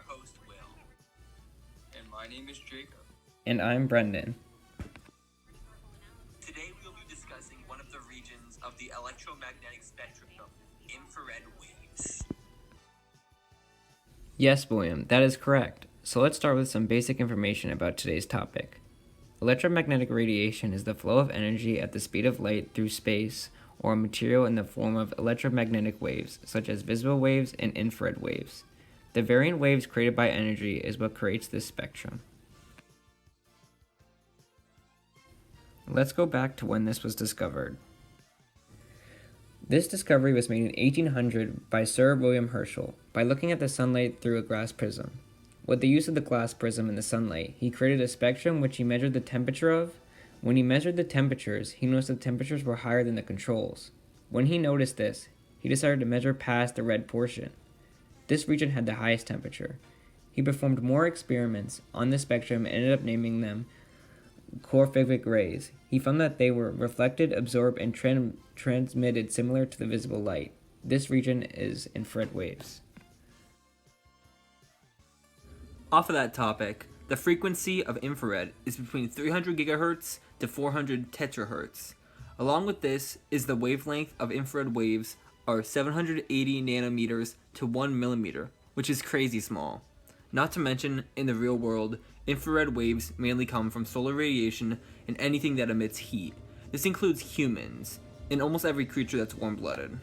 host, Will. And my name is Jacob. And I'm Brendan. Today we will be discussing one of the regions of the electromagnetic spectrum, infrared waves. Yes, William, that is correct. So let's start with some basic information about today's topic. Electromagnetic radiation is the flow of energy at the speed of light through space or a material in the form of electromagnetic waves, such as visible waves and infrared waves. The varying waves created by energy is what creates this spectrum. Let's go back to when this was discovered. This discovery was made in 1800 by Sir William Herschel by looking at the sunlight through a glass prism. With the use of the glass prism in the sunlight, he created a spectrum which he measured the temperature of. When he measured the temperatures, he noticed the temperatures were higher than the controls. When he noticed this, he decided to measure past the red portion. This region had the highest temperature. He performed more experiments on the spectrum and ended up naming them Corphivic rays. He found that they were reflected, absorbed, and transmitted similar to the visible light. This region is infrared waves. Off of that topic, the frequency of infrared is between 300 gigahertz to 400 tetrahertz. Along with this is the wavelength of infrared waves are 780 nanometers to 1 millimeter, which is crazy small. Not to mention, in the real world, infrared waves mainly come from solar radiation and anything that emits heat. This includes humans, and almost every creature that's warm-blooded.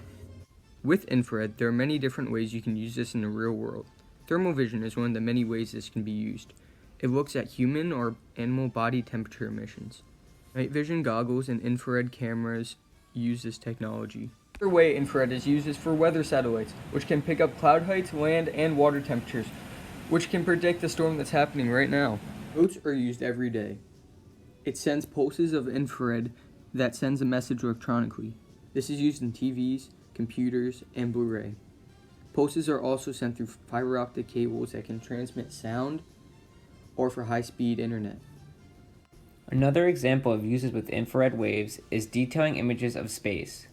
With infrared, there are many different ways you can use this in the real world. Thermal vision is one of the many ways this can be used. It looks at human or animal body temperature emissions. Night vision goggles and infrared cameras use this technology. Another way infrared is used is for weather satellites, which can pick up cloud heights, land, and water temperatures, which can predict the storm that's happening right now. Boats are used every day. It sends pulses of infrared that sends a message electronically. This is used in TVs, computers, and Blu-ray. Pulses are also sent through fiber optic cables that can transmit sound or for high-speed internet. Another example of uses with infrared waves is detailing images of space.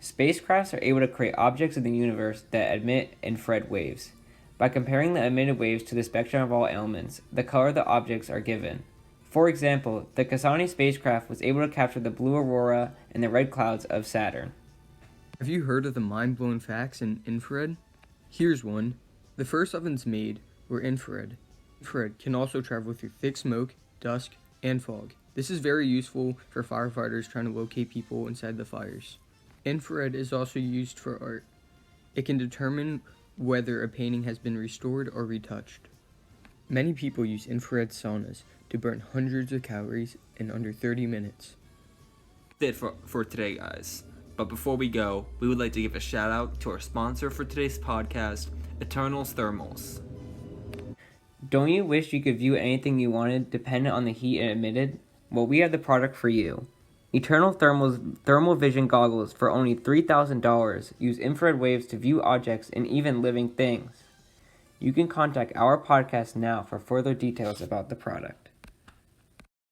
Spacecrafts are able to create objects in the universe that emit infrared waves. By comparing the emitted waves to the spectrum of all elements, the color of the objects are given. For example, the Cassini spacecraft was able to capture the blue aurora and the red clouds of Saturn. Have you heard of the mind-blowing facts in infrared? Here's one. The first ovens made were infrared. Infrared can also travel through thick smoke, dust, and fog. This is very useful for firefighters trying to locate people inside the fires. Infrared is also used for art. It can determine whether a painting has been restored or retouched. Many people use infrared saunas to burn hundreds of calories in under 30 minutes. That's it for today, guys. But before we go, we would like to give a shout out to our sponsor for today's podcast, Eternals Thermals. Don't you wish you could view anything you wanted dependent on the heat it emitted? Well, we have the product for you. Eternal Thermal's thermal vision goggles for only $3,000 use infrared waves to view objects and even living things. You can contact our podcast now for further details about the product.